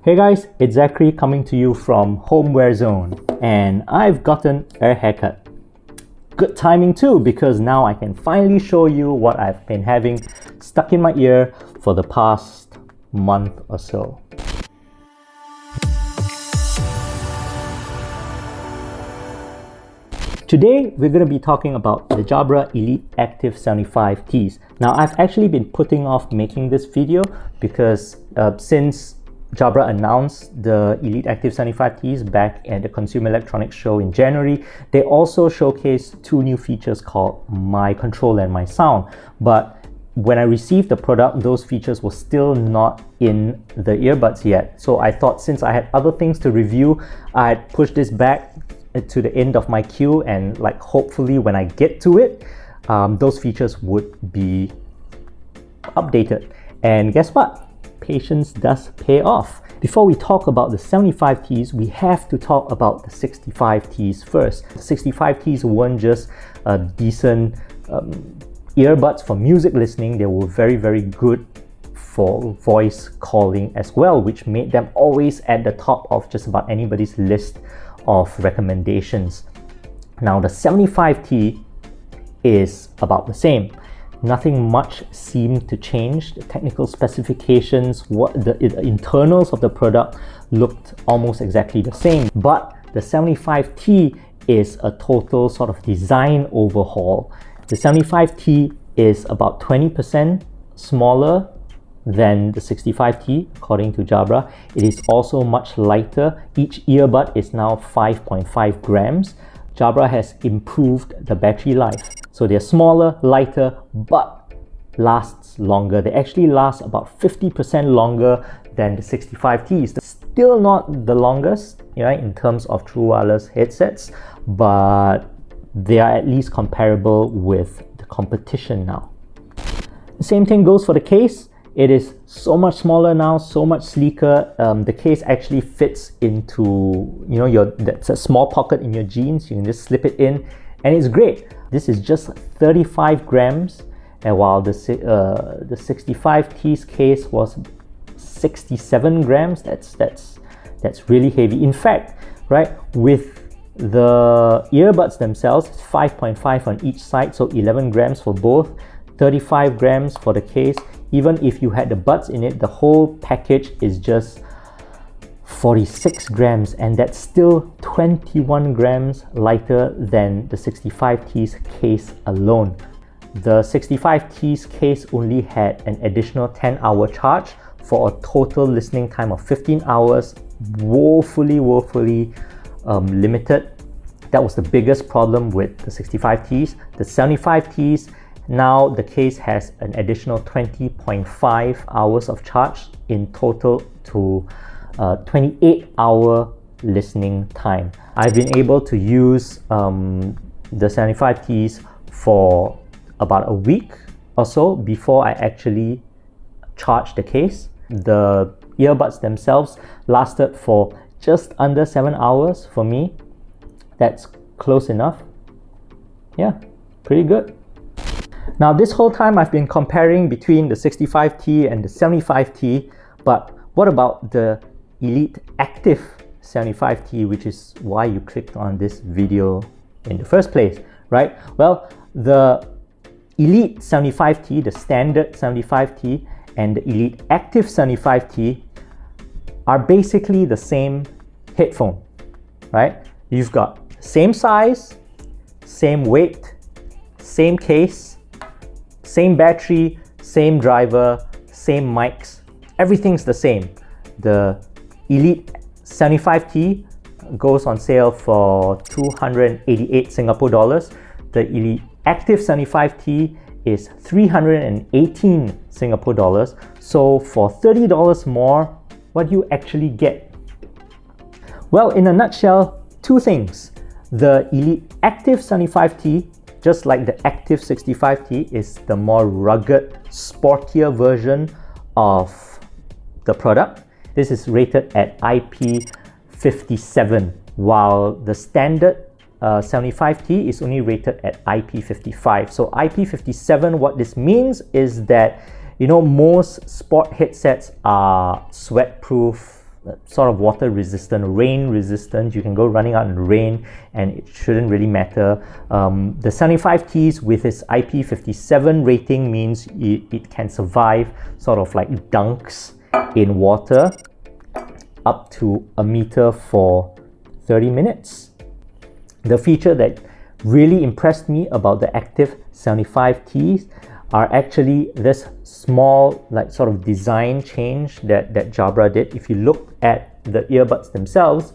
Hey guys, it's Zachary coming to you from HardwareZone, and I've gotten a haircut. Good timing too, because now I can finally show you what I've been having stuck in my ear for the past month or so. Today, we're going to be talking about the Jabra Elite Active 75Ts. Now, I've actually been putting off making this video because since Jabra announced the Elite Active 75Ts back at the Consumer Electronics Show in January, they also showcased two new features called MyControl and MySound. But when I received the product, those features were still not in the earbuds yet. So I thought since I had other things to review, I'd push this back to the end of my queue, and hopefully when I get to it, those features would be updated. And guess what? Patience does pay off. Before we talk about the 75Ts, we have to talk about the 65Ts first. The 65Ts weren't just a decent earbuds for music listening, they were very, very good for voice calling as well, which made them always at the top of just about anybody's list of recommendations. Now the 75T is about the same. Nothing much seemed to change. The technical specifications, the internals of the product looked almost exactly the same. But the 75T is a total sort of design overhaul. The 75T is about 20% smaller than the 65T, according to Jabra. It is also much lighter. Each earbud is now 5.5 grams. Jabra has improved the battery life. So they're smaller, lighter, but lasts longer. They actually last about 50% longer than the 65Ts. Still not the longest, in terms of true wireless headsets, but they are at least comparable with the competition now. The same thing goes for the case. It is so much smaller now, so much sleeker. The case actually fits into, that's a small pocket in your jeans. You can just slip it in, and it's great. This is just 35 grams, and while the 65T's case was 67 grams, that's really heavy. In fact, right, with the earbuds themselves, it's 5.5 on each side, so 11 grams for both, 35 grams for the case. Even if you had the buds in it, the whole package is just 46 grams, and that's still 21 grams lighter than the 65T's case alone. The 65T's case only had an additional 10-hour charge for a total listening time of 15 hours, woefully limited. That was the biggest problem with the 65T's. The 75T's, now the case has an additional 20.5 hours of charge in total to 28-hour listening time. I've been able to use the 75Ts for about a week or so before I actually charged the case. The earbuds themselves lasted for just under 7 hours for me. That's close enough. Yeah, pretty good. Now this whole time I've been comparing between the 65T and the 75T, but what about the Elite Active 75T, which is why you clicked on this video in the first place, right? Well, the Elite 75T, the standard 75T, and the Elite Active 75T are basically the same headphone, right? You've got same size, same weight, same case, same battery, same driver, same mics, everything's the same. The Elite 75T goes on sale for 288 Singapore dollars. The Elite Active 75T is 318 Singapore dollars. So for $30 more, what do you actually get? Well, in a nutshell, two things. The Elite Active 75T, just like the Active 65T, is the more rugged, sportier version of the product. This is rated at IP57, while the standard 75T is only rated at IP55. So IP57, what this means is that, most sport headsets are sweat-proof, sort of water resistant, rain resistant. You can go running out in the rain and it shouldn't really matter. The 75Ts with its IP57 rating means it can survive sort of like dunks in water up to a meter for 30 minutes. The feature that really impressed me about the Active 75Ts are actually this small like sort of design change that Jabra did. If you look at the earbuds themselves,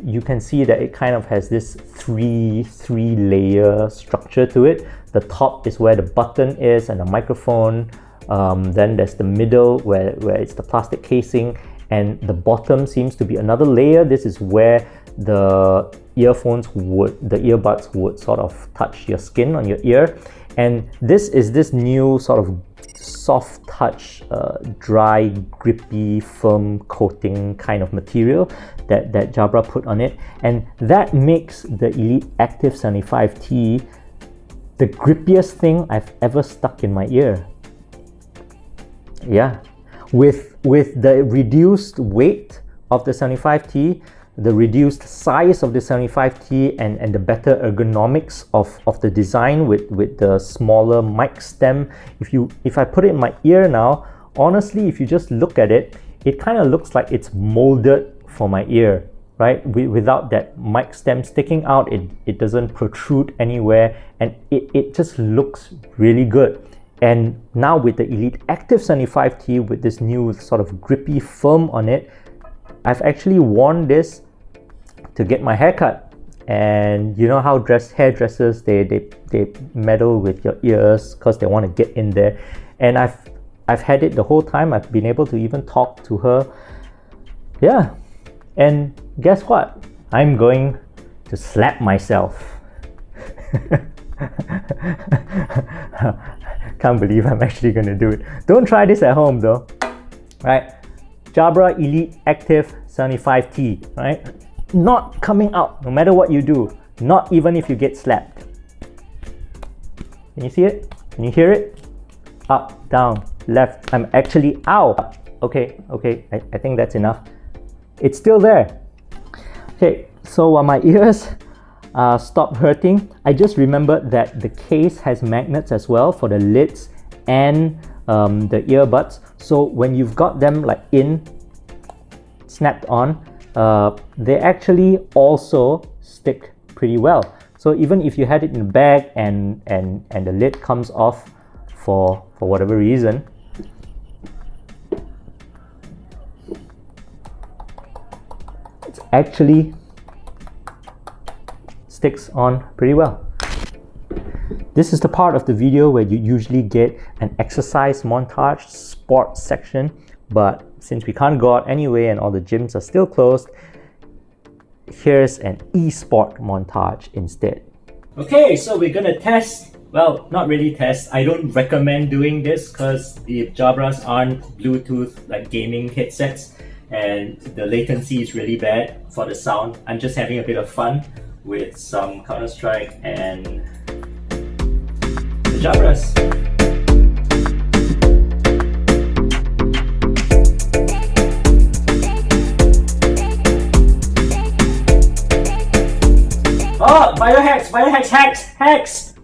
you can see that it kind of has this three layer structure to it. The top is where the button is and the microphone. Then there's the middle where it's the plastic casing, and the bottom seems to be another layer. This is where the earbuds would sort of touch your skin on your ear. And this is this new sort of soft touch, dry, grippy, firm coating kind of material that Jabra put on it. And that makes the Elite Active 75T the grippiest thing I've ever stuck in my ear. Yeah, with the reduced weight of the 75T, the reduced size of the 75T, and the better ergonomics of the design with the smaller mic stem. If I put it in my ear now, honestly, if you just look at it, it kind of looks like it's molded for my ear, right? Without that mic stem sticking out, it doesn't protrude anywhere, and it just looks really good. And now with the Elite Active 75T with this new sort of grippy firm on it, I've actually worn this to get my hair cut. And you know how hairdressers, they meddle with your ears because they want to get in there. And I've had it the whole time. I've been able to even talk to her. Yeah. And guess what? I'm going to slap myself. Can't believe I'm actually going to do it. Don't try this at home though. Right? Jabra Elite Active 75T, right? Not coming out no matter what you do, not even if you get slapped. Can you see it? Can you hear it? Up, down, left. I'm actually out. Okay, I think that's enough. It's still there. Okay, so while my ears stopped hurting, I just remembered that the case has magnets as well for the lids and the earbuds. So when you've got them like snapped on, they actually also stick pretty well. So even if you had it in a bag and the lid comes off for whatever reason, it's actually sticks on pretty well. This is the part of the video where you usually get an exercise montage sports section, but since we can't go out anyway and all the gyms are still closed, here's an e-sport montage instead. Okay, so we're gonna test, well, not really test. I don't recommend doing this because the Jabras aren't Bluetooth like gaming headsets and the latency is really bad for the sound. I'm just having a bit of fun with some Counter-Strike and the Jabras. Oh, Viohax, hacks!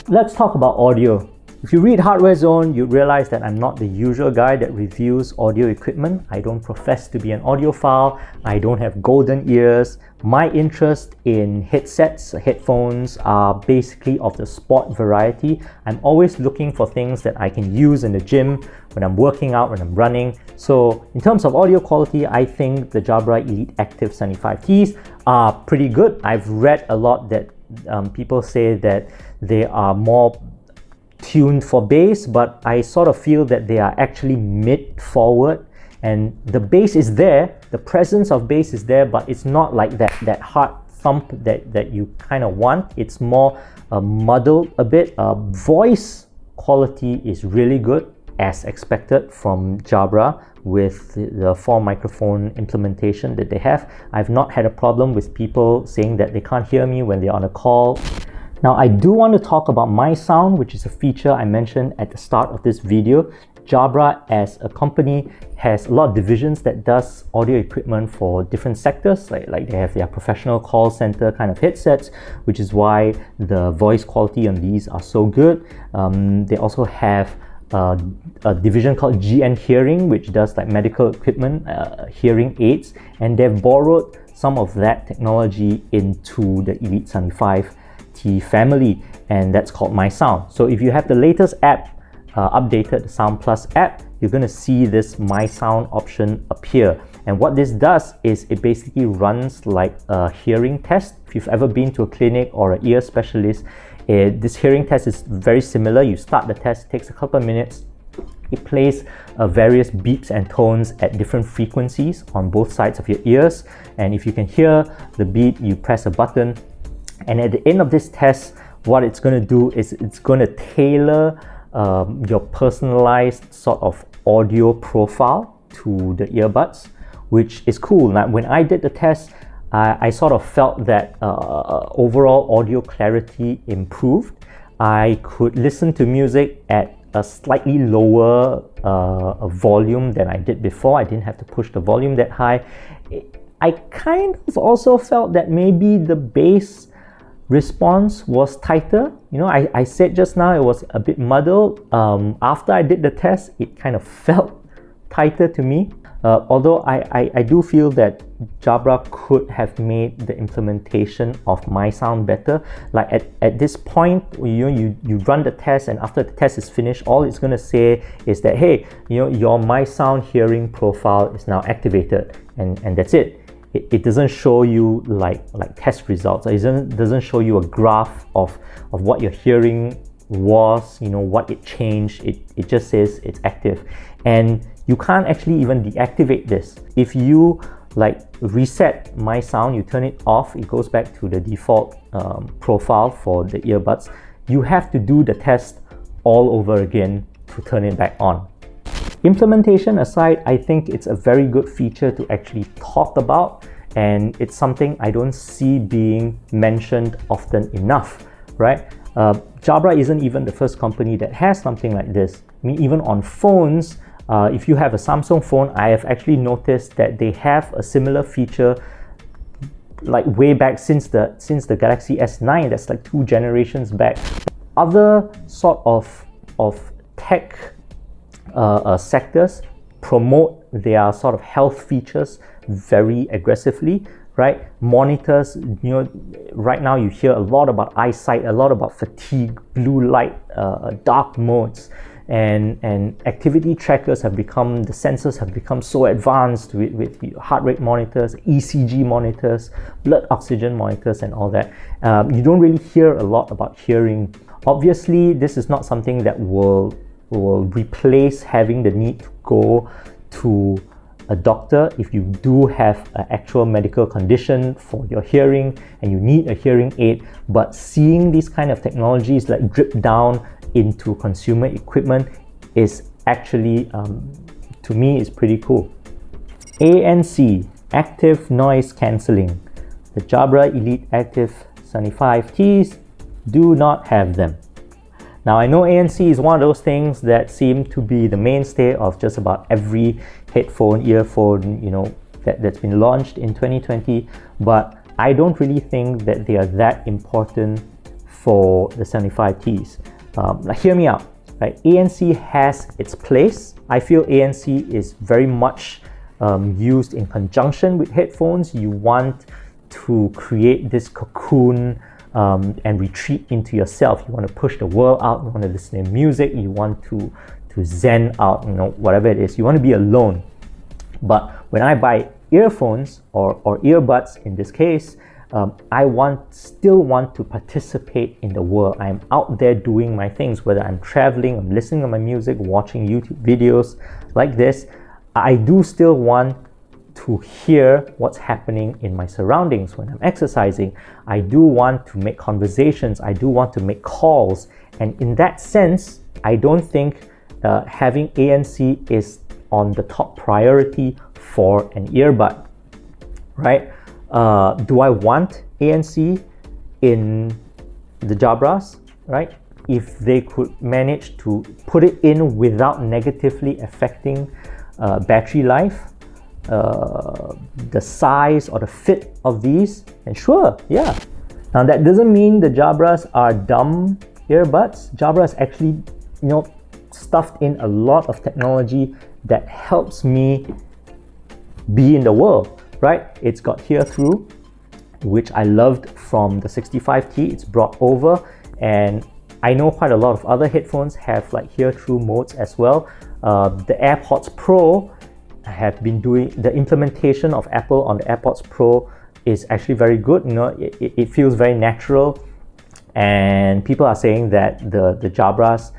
Let's talk about audio. If you read HardwareZone, you realize that I'm not the usual guy that reviews audio equipment. I don't profess to be an audiophile. I don't have golden ears. My interest in headphones are basically of the sport variety. I'm always looking for things that I can use in the gym, when I'm working out, when I'm running. So in terms of audio quality, I think the Jabra Elite Active 75Ts are pretty good. I've read a lot that people say that they are more tuned for bass, but I sort of feel that they are actually mid-forward, and the bass is there, the presence of bass is there, but it's not like that hard thump that you kind of want. It's more muddled a bit. Voice quality is really good, as expected from Jabra with the 4 microphone implementation that they have. I've not had a problem with people saying that they can't hear me when they're on a call. Now, I do want to talk about MySound, which is a feature I mentioned at the start of this video. Jabra as a company has a lot of divisions that does audio equipment for different sectors, like they have their professional call center kind of headsets, which is why the voice quality on these are so good. They also have a division called GN Hearing, which does like medical equipment, hearing aids, and they've borrowed some of that technology into the Elite 75T family, and that's called MySound. So if you have the latest app, updated the Sound Plus app, you're going to see this MySound option appear. And what this does is it basically runs like a hearing test. If you've ever been to a clinic or an ear specialist, this hearing test is very similar. You start the test, it takes a couple of minutes. It plays various beeps and tones at different frequencies on both sides of your ears. And if you can hear the beep, you press a button. And at the end of this test, what it's going to do is it's going to tailor your personalized sort of audio profile to the earbuds, which is cool. Now, when I did the test, I sort of felt that overall audio clarity improved. I could listen to music at a slightly lower volume than I did before. I didn't have to push the volume that high. I kind of also felt that maybe the bass response was tighter. You know, I said just now it was a bit muddled. After I did the test, it kind of felt tighter to me. Although I do feel that Jabra could have made the implementation of MySound better. Like at this point, you run the test, and after the test is finished, all it's going to say is that, hey, your MySound hearing profile is now activated, and that's it. It doesn't show you like test results. It doesn't show you a graph of what your hearing was, what it changed. It just says it's active, and you can't actually even deactivate this. If you reset MySound, you turn it off, it goes back to the default profile for the earbuds. You have to do the test all over again to turn it back on. Implementation aside, I think it's a very good feature to actually talk about, and it's something I don't see being mentioned often enough, right? Jabra isn't even the first company that has something like this. I mean, even on phones, if you have a Samsung phone, I have actually noticed that they have a similar feature like way back since the Galaxy S9. That's like 2 generations back. Other sort of tech sectors promote their sort of health features very aggressively, right? Monitors, right now you hear a lot about eyesight, a lot about fatigue, blue light, dark modes, and activity trackers the sensors have become so advanced with heart rate monitors, ECG monitors, blood oxygen monitors, and all that. You don't really hear a lot about hearing. Obviously, this is not something that will replace having the need to go to a doctor if you do have an actual medical condition for your hearing and you need a hearing aid. But seeing these kind of technologies like drip down into consumer equipment is actually, to me, is pretty cool. ANC, active noise cancelling. The Jabra Elite Active 75Ts do not have them. Now, I know ANC is one of those things that seem to be the mainstay of just about every headphone, earphone, that's been launched in 2020, but I don't really think that they are that important for the 75Ts. Hear me out, right? ANC has its place. I feel ANC is very much used in conjunction with headphones. You want to create this cocoon and retreat into yourself. You want to push the world out, you want to listen to music, you want to zen out, whatever it is. You want to be alone. But when I buy earphones or earbuds in this case, I still want to participate in the world. I'm out there doing my things, whether I'm traveling, I'm listening to my music, watching YouTube videos like this. I do still want to hear what's happening in my surroundings when I'm exercising. I do want to make conversations. I do want to make calls. And in that sense, I don't think having ANC is on the top priority for an earbud, right? Do I want ANC in the Jabras, right? if they could manage to put it in without negatively affecting battery life, the size or the fit of these, and sure, yeah. Now that doesn't mean the Jabras are dumb earbuds. Jabra is actually, stuffed in a lot of technology that helps me be in the world, right? It's got HearThrough, which I loved from the 65T. It's brought over, and I know quite a lot of other headphones have like HearThrough modes as well. The AirPods Pro have been doing the implementation of Apple on the AirPods Pro is actually very good. It feels very natural, and people are saying that the Jabras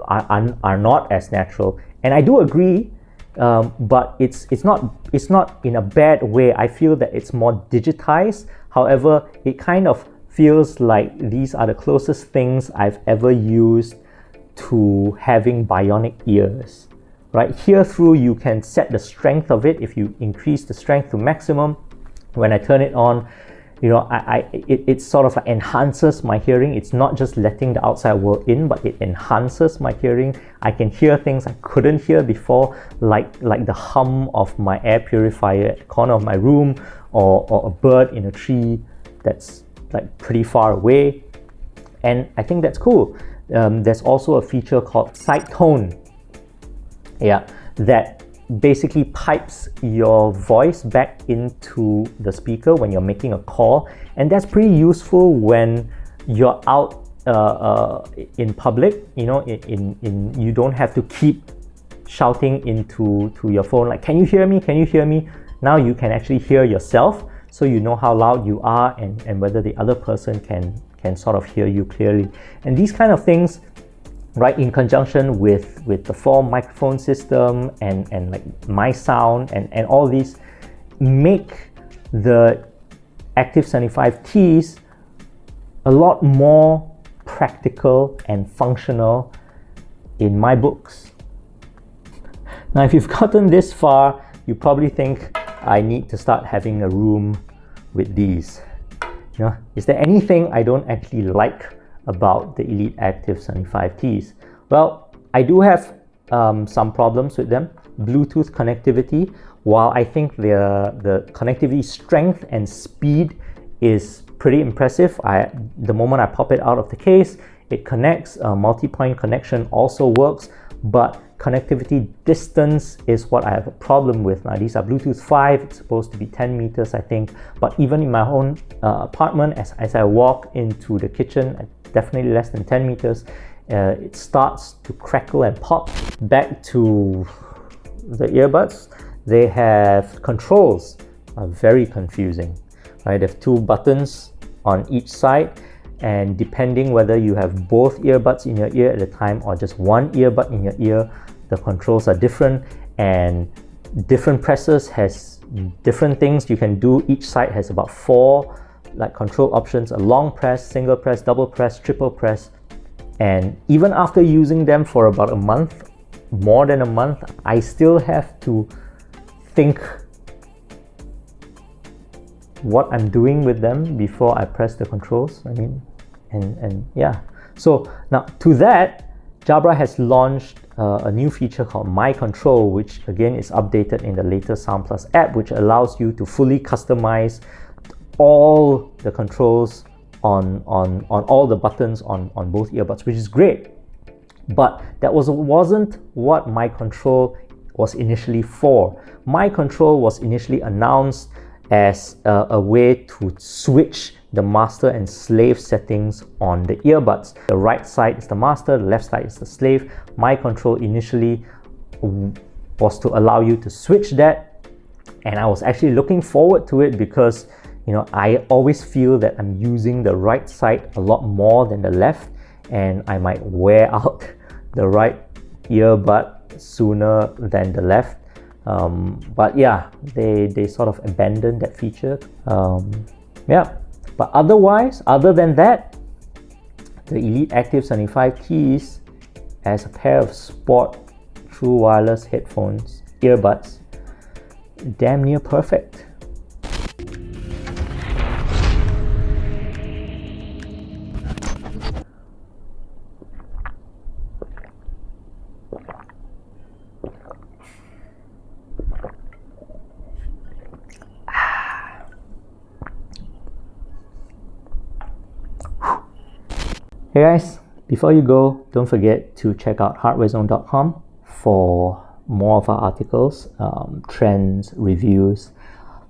are not as natural, and I do agree. But it's not in a bad way. I feel that it's more digitized. However, it kind of feels like these are the closest things I've ever used to having bionic ears, right? HearThrough, you can set the strength of it. If you increase the strength to maximum, when I turn it on, it sort of enhances my hearing. It's not just letting the outside world in, but it enhances my hearing. I can hear things I couldn't hear before, like the hum of my air purifier at the corner of my room, or a bird in a tree that's like pretty far away. And I think that's cool. There's also a feature called Sidetone, that basically pipes your voice back into the speaker when you're making a call, and that's pretty useful when you're out in public. You don't have to keep shouting into your phone like, can you hear me? Now you can actually hear yourself, so you know how loud you are and whether the other person can sort of hear you clearly. And these kind of things, right, in conjunction with the 4 microphone system and like MySound and all these, make the Active 75Ts a lot more practical and functional in my books. Now, if you've gotten this far, you probably think I need to start having a room with these. Is there anything I don't actually like about the Elite Active 75Ts? Well, I do have some problems with them. Bluetooth connectivity, while I think the connectivity strength and speed is pretty impressive, the moment I pop it out of the case, it connects. Multi-point connection also works, but connectivity distance is what I have a problem with. Now, these are Bluetooth 5, it's supposed to be 10 meters, I think, but even in my own apartment, as I walk into the kitchen, definitely less than 10 meters, it starts to crackle and pop. Back to the earbuds, they have controls, are very confusing, right? They have 2 buttons on each side, and depending whether you have both earbuds in your ear at a time or just one earbud in your ear, the controls are different, and different presses has different things you can do. Each side has about 4 control options: a long press, single press, double press, triple press. And even after using them for about a month, more than a month, I still have to think what I'm doing with them before I press the controls. And yeah. So now, to that, Jabra has launched a new feature called MyControl, which again is updated in the latest Sound Plus app, which allows you to fully customize all the controls on all the buttons on both earbuds, which is great. But that wasn't what MyControl was initially for. MyControl was initially announced as a way to switch the master and slave settings on the earbuds. The right side is the master, the left side is the slave. MyControl initially was to allow you to switch that, and I was actually looking forward to it because I always feel that I'm using the right side a lot more than the left, and I might wear out the right earbud sooner than the left. But yeah, they sort of abandoned that feature. But otherwise, other than that, the Elite Active 75Ts as a pair of sport true wireless headphones, earbuds, damn near perfect. Hey guys, before you go, don't forget to check out HardwareZone.com for more of our articles, trends, reviews.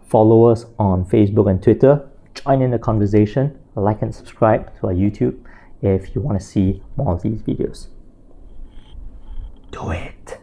Follow us on Facebook and Twitter. Join in the conversation. Like and subscribe to our YouTube if you want to see more of these videos. Do it.